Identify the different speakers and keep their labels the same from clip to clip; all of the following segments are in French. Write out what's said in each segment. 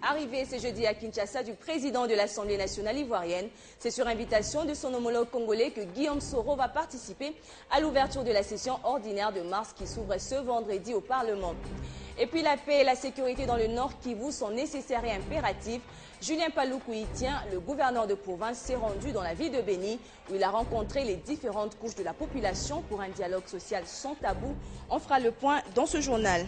Speaker 1: Arrivé ce jeudi à Kinshasa du président de l'Assemblée nationale ivoirienne, c'est sur invitation de son homologue congolais que Guillaume Soro va participer à l'ouverture de la session ordinaire de mars qui s'ouvre ce vendredi au Parlement. Et puis la paix et la sécurité dans le Nord Kivu sont nécessaires et impératifs. Julien Paloukou-Itien, le gouverneur de province, s'est rendu dans la ville de Béni où il a rencontré les différentes couches de la population pour un dialogue social sans tabou. On fera le point dans ce journal.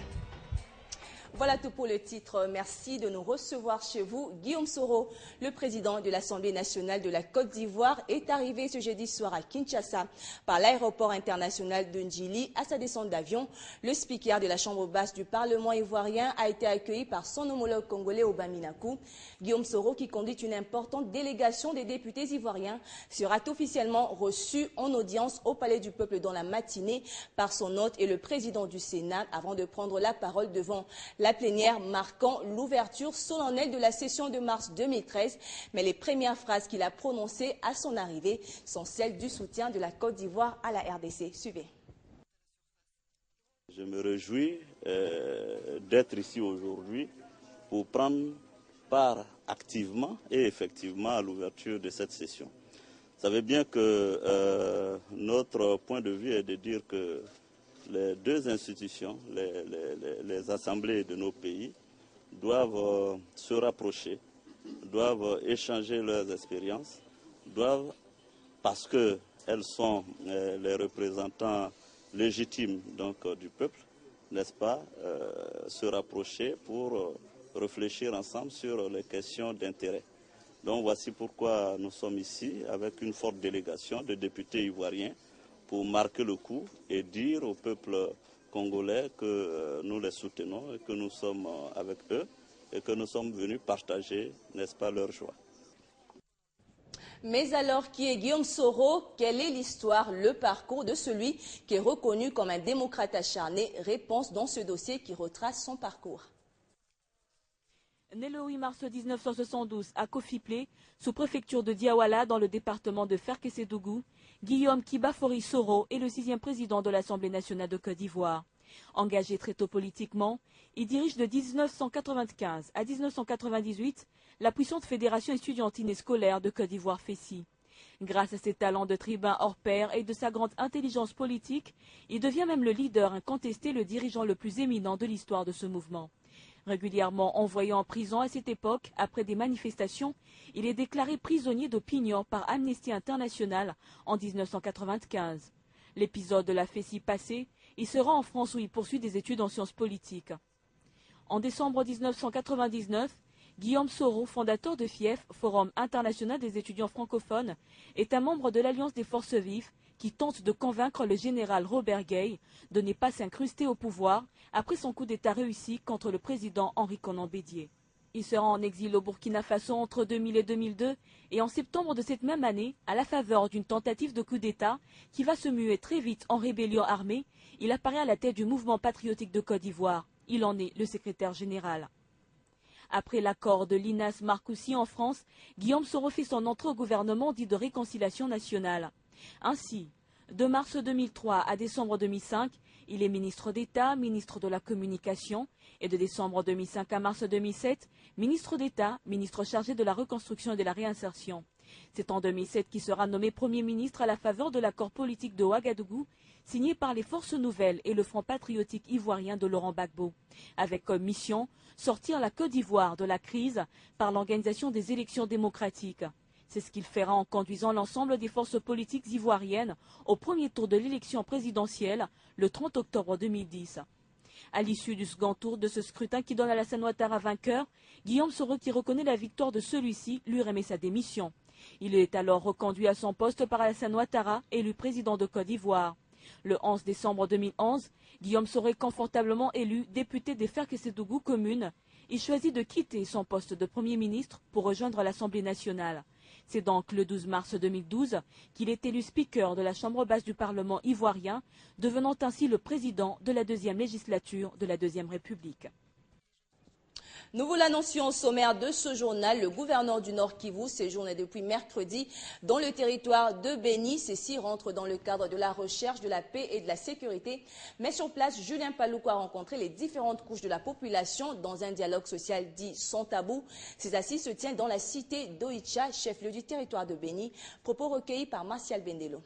Speaker 1: Voilà tout pour le titre. Merci de nous recevoir chez vous. Guillaume Soro, le président de l'Assemblée nationale de la Côte d'Ivoire, est arrivé ce jeudi soir à Kinshasa par l'aéroport international de Ndjili. À sa descente d'avion, le speaker de la Chambre basse du Parlement ivoirien a été accueilli par son homologue congolais Obaminakou. Guillaume Soro, qui conduit une importante délégation des députés ivoiriens, sera officiellement reçu en audience au Palais du Peuple dans la matinée par son hôte et le président du Sénat avant de prendre la parole devant la plénière marquant l'ouverture solennelle de la session de mars 2013. Mais les premières phrases qu'il a prononcées à son arrivée sont celles du soutien de la Côte d'Ivoire à la RDC. Suivez.
Speaker 2: Je me réjouis d'être ici aujourd'hui pour prendre part activement et effectivement à l'ouverture de cette session. Vous savez bien que notre point de vue est de dire que les deux institutions, les assemblées de nos pays, doivent se rapprocher, doivent échanger leurs expériences, doivent, parce qu'elles sont les représentants légitimes donc, du peuple, n'est-ce pas, se rapprocher pour réfléchir ensemble sur les questions d'intérêt. Donc voici pourquoi nous sommes ici avec une forte délégation de députés ivoiriens pour marquer le coup et dire au peuple congolais que nous les soutenons et que nous sommes avec eux et que nous sommes venus partager, n'est-ce pas, leur joie.
Speaker 1: Mais alors, qui est Guillaume Soro? Quelle est l'histoire, le parcours de celui qui est reconnu comme un démocrate acharné? Réponse dans ce dossier qui retrace son parcours.
Speaker 3: Né le 8 mars 1972 à Kofiplé, sous-préfecture de Diawala dans le département de Ferkessédougou, Guillaume Kibafori Soro est le 6e président de l'Assemblée nationale de Côte d'Ivoire. Engagé très tôt politiquement, il dirige de 1995 à 1998 la puissante fédération estudiantine et scolaire de Côte d'Ivoire FESI. Grâce à ses talents de tribun hors pair et de sa grande intelligence politique, il devient même le leader incontesté, le dirigeant le plus éminent de l'histoire de ce mouvement. Régulièrement envoyé en prison à cette époque, après des manifestations, il est déclaré prisonnier d'opinion par Amnesty International en 1995. L'épisode de la FESI passé, il se rend en France où il poursuit des études en sciences politiques. En décembre 1999, Guillaume Soro, fondateur de FIEF, Forum international des étudiants francophones, est un membre de l'Alliance des forces vives qui tente de convaincre le général Robert Gueye de ne pas s'incruster au pouvoir après son coup d'État réussi contre le président Henri Konan Bédié. Il se rend en exil au Burkina Faso entre 2000 et 2002 et en septembre de cette même année, à la faveur d'une tentative de coup d'État qui va se muer très vite en rébellion armée, il apparaît à la tête du mouvement patriotique de Côte d'Ivoire. Il en est le secrétaire général. Après l'accord de Linas Marcoussi en France, Guillaume Soro fait son entrée au gouvernement dit de réconciliation nationale. Ainsi, de mars 2003 à décembre 2005, il est ministre d'État, ministre de la Communication, et de décembre 2005 à mars 2007, ministre d'État, ministre chargé de la reconstruction et de la réinsertion. C'est en 2007 qu'il sera nommé Premier ministre à la faveur de l'accord politique de Ouagadougou, signé par les Forces Nouvelles et le Front patriotique ivoirien de Laurent Gbagbo, avec comme mission sortir la Côte d'Ivoire de la crise par l'organisation des élections démocratiques. C'est ce qu'il fera en conduisant l'ensemble des forces politiques ivoiriennes au premier tour de l'élection présidentielle le 30 octobre 2010. À l'issue du second tour de ce scrutin qui donne Alassane Ouattara vainqueur, Guillaume Soro, qui reconnaît la victoire de celui-ci, lui remet sa démission. Il est alors reconduit à son poste par Alassane Ouattara, élu président de Côte d'Ivoire. Le 11 décembre 2011, Guillaume Soro est confortablement élu député des Ferkessédougou commune. Il choisit de quitter son poste de Premier ministre pour rejoindre l'Assemblée nationale. C'est donc le 12 mars 2012 qu'il est élu speaker de la Chambre basse du Parlement ivoirien, devenant ainsi le président de la 2e législature de la 2e République.
Speaker 1: Nous vous l'annoncions au sommaire de ce journal. Le gouverneur du Nord Kivu séjourne depuis mercredi dans le territoire de Béni. Ceci rentre dans le cadre de la recherche de la paix et de la sécurité. Mais sur place, Julien Paloukou a rencontré les différentes couches de la population dans un dialogue social dit sans tabou. Ces assises se tiennent dans la cité d'Oicha, chef-lieu du territoire de Béni. Propos recueillis par Martial Bendelo.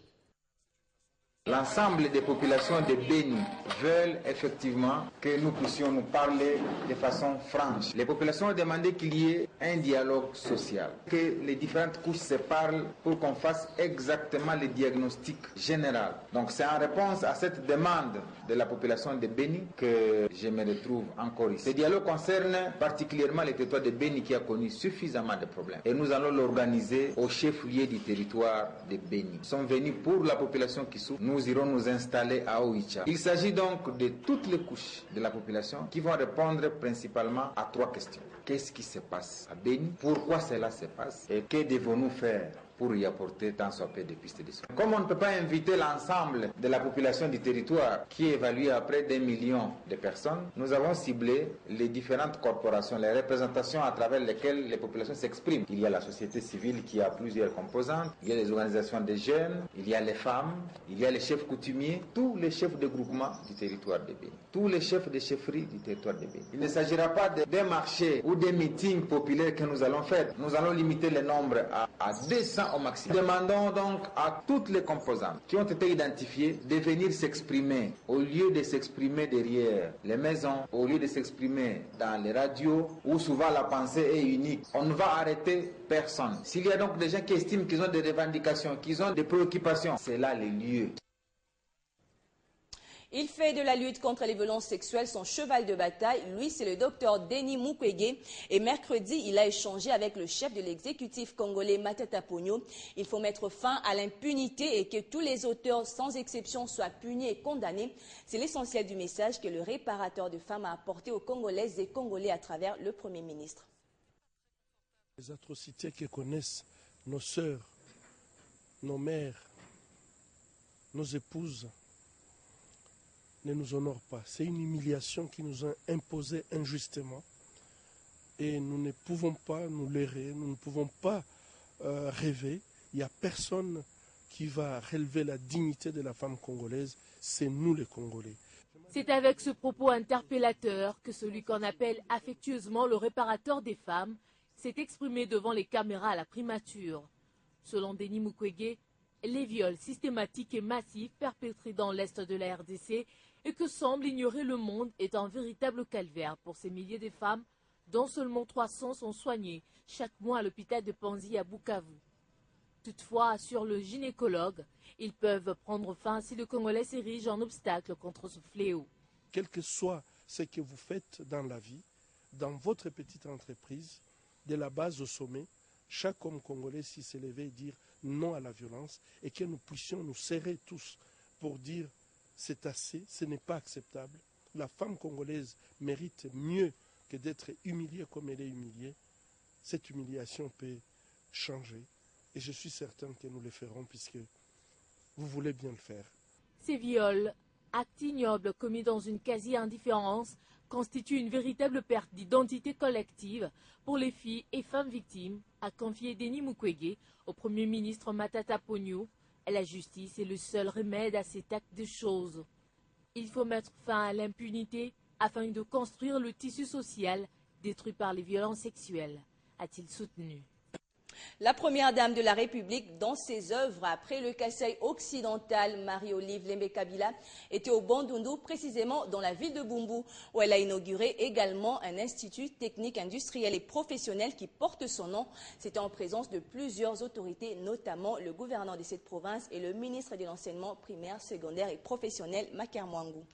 Speaker 4: L'ensemble des populations de Béni veulent effectivement que nous puissions nous parler de façon franche. Les populations ont demandé qu'il y ait un dialogue social, que les différentes couches se parlent pour qu'on fasse exactement le diagnostic général. Donc c'est en réponse à cette demande de la population de Béni que je me retrouve encore ici. Ce dialogue concerne particulièrement le territoire de Béni qui a connu suffisamment de problèmes. Et nous allons l'organiser au chef-lieu du territoire de Béni. Nous sommes venus pour la population qui souffre. Nous irons nous installer à Oicha. Il s'agit donc de toutes les couches de la population qui vont répondre principalement à 3 questions. Qu'est-ce qui se passe à Béni? Pourquoi cela se passe? Et que devons-nous faire pour y apporter tant soit peu de pistes de soins? Comme on ne peut pas inviter l'ensemble de la population du territoire qui est évaluée à près d'1 million de personnes, nous avons ciblé les différentes corporations, les représentations à travers lesquelles les populations s'expriment. Il y a la société civile qui a plusieurs composantes, il y a les organisations des jeunes, il y a les femmes, il y a les chefs coutumiers, tous les chefs de groupement du territoire de Béni, tous les chefs de chefferie du territoire de Béni. Il ne s'agira pas d'un marché ou des meetings populaires que nous allons faire. Nous allons limiter le nombre à 200 au maximum. Demandons donc à toutes les composantes qui ont été identifiées de venir s'exprimer au lieu de s'exprimer derrière les maisons, au lieu de s'exprimer dans les radios où souvent la pensée est unique. On ne va arrêter personne. S'il y a donc des gens qui estiment qu'ils ont des revendications, qu'ils ont des préoccupations, c'est là le lieu.
Speaker 1: Il fait de la lutte contre les violences sexuelles son cheval de bataille. Lui, c'est le docteur Denis Mukwege. Et mercredi, il a échangé avec le chef de l'exécutif congolais Matata Ponyo. Il faut mettre fin à l'impunité et que tous les auteurs, sans exception, soient punis et condamnés. C'est l'essentiel du message que le réparateur de femmes a apporté aux Congolaises et Congolais à travers le Premier ministre.
Speaker 5: Les atrocités que connaissent nos sœurs, nos mères, nos épouses, ne nous honore pas. C'est une humiliation qui nous a imposée injustement et nous ne pouvons pas nous leurrer, nous ne pouvons pas rêver. Il n'y a personne qui va relever la dignité de la femme congolaise, c'est nous les Congolais.
Speaker 3: C'est avec ce propos interpellateur que celui qu'on appelle affectueusement le réparateur des femmes s'est exprimé devant les caméras à la primature. Selon Denis Mukwege, les viols systématiques et massifs perpétrés dans l'est de la RDC et que semble ignorer le monde est un véritable calvaire pour ces milliers de femmes dont seulement 300 sont soignées chaque mois à l'hôpital de Panzi à Bukavu. Toutefois, assure le gynécologue, ils peuvent prendre fin si le Congolais s'érige en obstacle contre ce fléau.
Speaker 5: Quel que soit ce que vous faites dans la vie, dans votre petite entreprise, de la base au sommet, chaque homme congolais s'y s'élever et dire non à la violence et que nous puissions nous serrer tous pour dire c'est assez, ce n'est pas acceptable. La femme congolaise mérite mieux que d'être humiliée comme elle est humiliée. Cette humiliation peut changer et je suis certain que nous le ferons puisque vous voulez bien le faire.
Speaker 3: Ces viols, actes ignobles commis dans une quasi-indifférence, constituent une véritable perte d'identité collective pour les filles et femmes victimes, a confié Denis Mukwege au Premier ministre Matata Ponyo. La justice est le seul remède à cet acte de choses. Il faut mettre fin à l'impunité afin de construire le tissu social détruit par les violences sexuelles, a-t-il soutenu.
Speaker 1: La première dame de la République, dans ses œuvres après le Kasaï occidental, Marie-Olive Lembe-Kabila, était au Bandundu, précisément dans la ville de Bumbu, où elle a inauguré également un institut technique, industriel et professionnel qui porte son nom. C'était en présence de plusieurs autorités, notamment le gouverneur de cette province et le ministre de l'enseignement primaire, secondaire et professionnel, Maker Mwangou.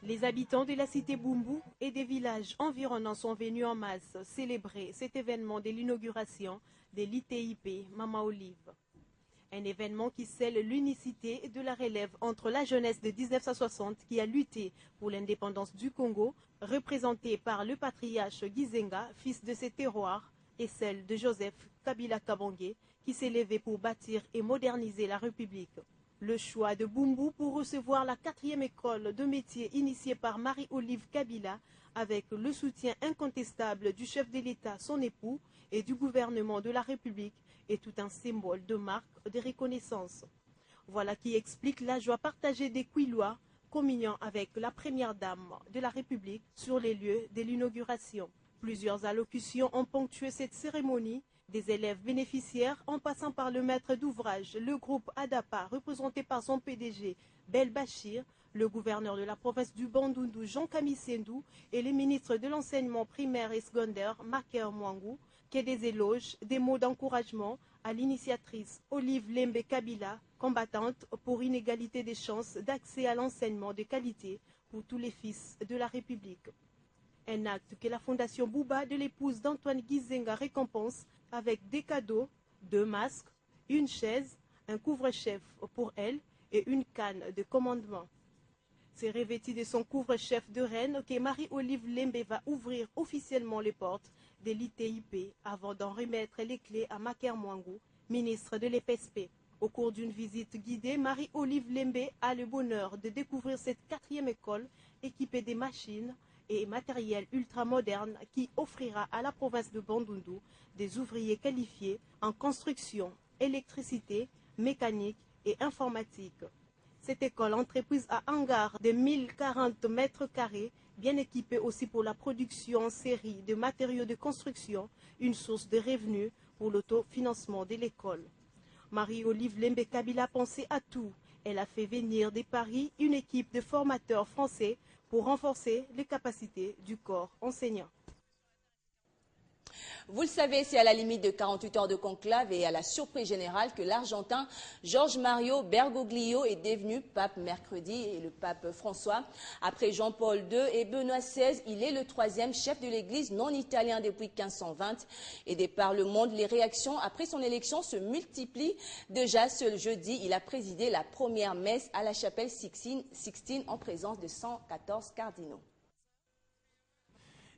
Speaker 6: Les habitants de la cité Bumbu et des villages environnants sont venus en masse célébrer cet événement de l'inauguration de l'ITIP Mama Olive. Un événement qui scelle l'unicité de la relève entre la jeunesse de 1960 qui a lutté pour l'indépendance du Congo, représentée par le patriarche Gizenga, fils de ces terroirs, et celle de Joseph Kabila Kabangé, qui s'est levé pour bâtir et moderniser la République. Le choix de Bumbu pour recevoir la 4e école de métier initiée par Marie-Olive Kabila avec le soutien incontestable du chef de l'État, son époux, et du gouvernement de la République est tout un symbole de marque de reconnaissance. Voilà qui explique la joie partagée des Kouillois, communiant avec la première dame de la République sur les lieux de l'inauguration. Plusieurs allocutions ont ponctué cette cérémonie, des élèves bénéficiaires en passant par le maître d'ouvrage, le groupe ADAPA représenté par son PDG Bel Bachir, le gouverneur de la province du Bandundu Jean Kamisendou et les ministres de l'enseignement primaire et secondaire Maker Mwangou, qui des éloges, des mots d'encouragement à l'initiatrice Olive Lembe Kabila, combattante pour une égalité des chances d'accès à l'enseignement de qualité pour tous les fils de la République. Un acte que la Fondation Bouba de l'épouse d'Antoine Gizenga récompense avec des cadeaux, 2 masques, une chaise, un couvre-chef pour elle et une canne de commandement. C'est revêtu de son couvre-chef de reine que Marie-Olive Lembe va ouvrir officiellement les portes de l'ITIP avant d'en remettre les clés à Maker Mwangou, ministre de l'EPSP. Au cours d'une visite guidée, Marie-Olive Lembe a le bonheur de découvrir cette 4e école équipée des machines et matériel ultramoderne qui offrira à la province de Bandundu des ouvriers qualifiés en construction, électricité, mécanique et informatique. Cette école entreprise à hangar de 1040 mètres carrés, bien équipée aussi pour la production en série de matériaux de construction, une source de revenus pour l'autofinancement de l'école. Marie-Olive Lembe Kabila pensait à tout. Elle a fait venir de Paris une équipe de formateurs français pour renforcer les capacités du corps enseignant.
Speaker 1: Vous le savez, c'est à la limite de 48 heures de conclave et à la surprise générale que l'Argentin Jorge Mario Bergoglio est devenu pape mercredi et le pape François. Après Jean-Paul II et Benoît XVI, il est le 3e chef de l'Église non italien depuis 1520. Et de par le monde, les réactions après son élection se multiplient. Déjà ce jeudi, il a présidé la première messe à la chapelle Sixtine en présence de 114 cardinaux.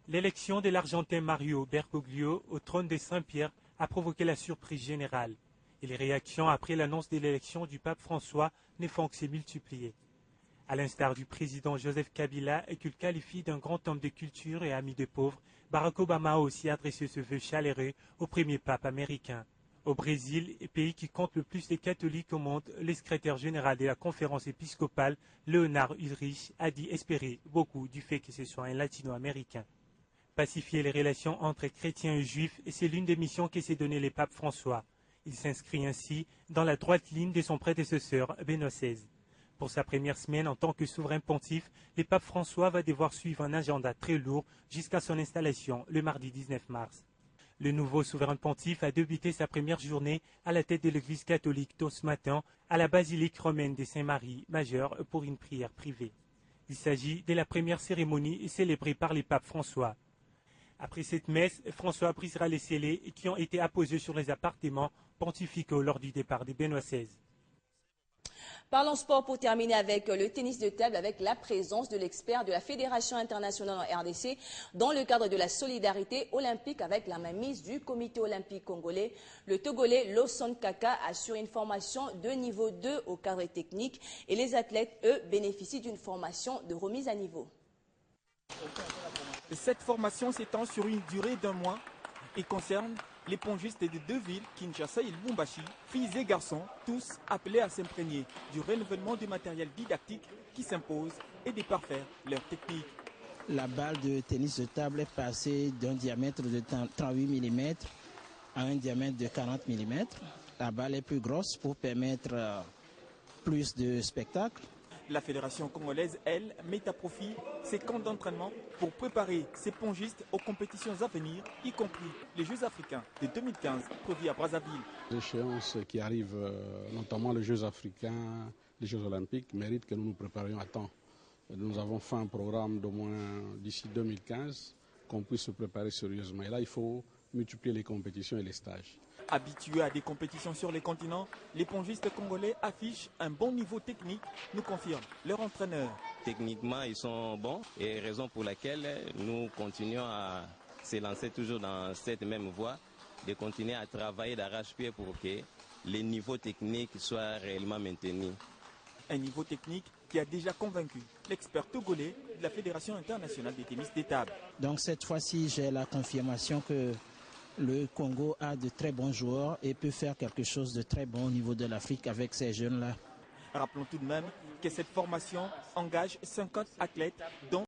Speaker 7: L'élection de l'Argentin Mario Bergoglio au trône de Saint-Pierre a provoqué la surprise générale. Et les réactions après l'annonce de l'élection du pape François ne font que se multiplier. À l'instar du président Joseph Kabila, qu'il qualifie d'un grand homme de culture et ami des pauvres, Barack Obama a aussi adressé ce vœu chaleureux au premier pape américain. Au Brésil, pays qui compte le plus de catholiques au monde, le secrétaire général de la conférence épiscopale, Leonard Ulrich, a dit espérer beaucoup du fait que ce soit un latino-américain. Pacifier les relations entre chrétiens et juifs, c'est l'une des missions que s'est donnée le pape François. Il s'inscrit ainsi dans la droite ligne de son prédécesseur Benoît XVI. Pour sa première semaine en tant que souverain pontife, le pape François va devoir suivre un agenda très lourd jusqu'à son installation le mardi 19 mars. Le nouveau souverain pontife a débuté sa première journée à la tête de l'église catholique tôt ce matin à la basilique romaine de Saint-Marie Majeur pour une prière privée. Il s'agit de la première cérémonie célébrée par le pape François. Après cette messe, François brisera les scellés qui ont été apposés sur les appartements pontificaux lors du départ de Benoît XVI.
Speaker 1: Parlons sport pour terminer avec le tennis de table avec la présence de l'expert de la Fédération internationale en RDC dans le cadre de la solidarité olympique avec la mainmise du comité olympique congolais. Le Togolais Lawson Kaka assure une formation de niveau 2 au cadre technique et les athlètes, eux, bénéficient d'une formation de remise à niveau.
Speaker 8: Cette formation s'étend sur une durée d'1 mois et concerne les pongistes de 2 villes, Kinshasa et Lubumbashi, filles et garçons, tous appelés à s'imprégner du renouvellement du matériel didactique qui s'impose et de parfaire leur technique.
Speaker 9: La balle de tennis de table est passée d'un diamètre de 38 mm à un diamètre de 40 mm. La balle est plus grosse pour permettre plus de spectacle.
Speaker 8: La fédération congolaise, elle, met à profit ses camps d'entraînement pour préparer ses pongistes aux compétitions à venir, y compris les Jeux africains de 2015 prévus à Brazzaville.
Speaker 10: L'échéance qui arrive, notamment les Jeux africains, les Jeux olympiques, méritent que nous nous préparions à temps. Nous avons fait un programme d'au moins d'ici 2015, qu'on puisse se préparer sérieusement. Et là, il faut multiplier les compétitions et les stages.
Speaker 8: Habitués à des compétitions sur les continents, les pongistes congolais affichent un bon niveau technique, nous confirme leur entraîneur.
Speaker 11: Techniquement, ils sont bons et raison pour laquelle nous continuons à se lancer toujours dans cette même voie, de continuer à travailler d'arrache-pied pour que les niveaux techniques soient réellement maintenus.
Speaker 8: Un niveau technique qui a déjà convaincu l'expert togolais de la Fédération internationale de tennis de table.
Speaker 9: Donc cette fois-ci, j'ai la confirmation que le Congo a de très bons joueurs et peut faire quelque chose de très bon au niveau de l'Afrique avec ces jeunes-là.
Speaker 8: Rappelons tout de même que cette formation engage 50 athlètes, dont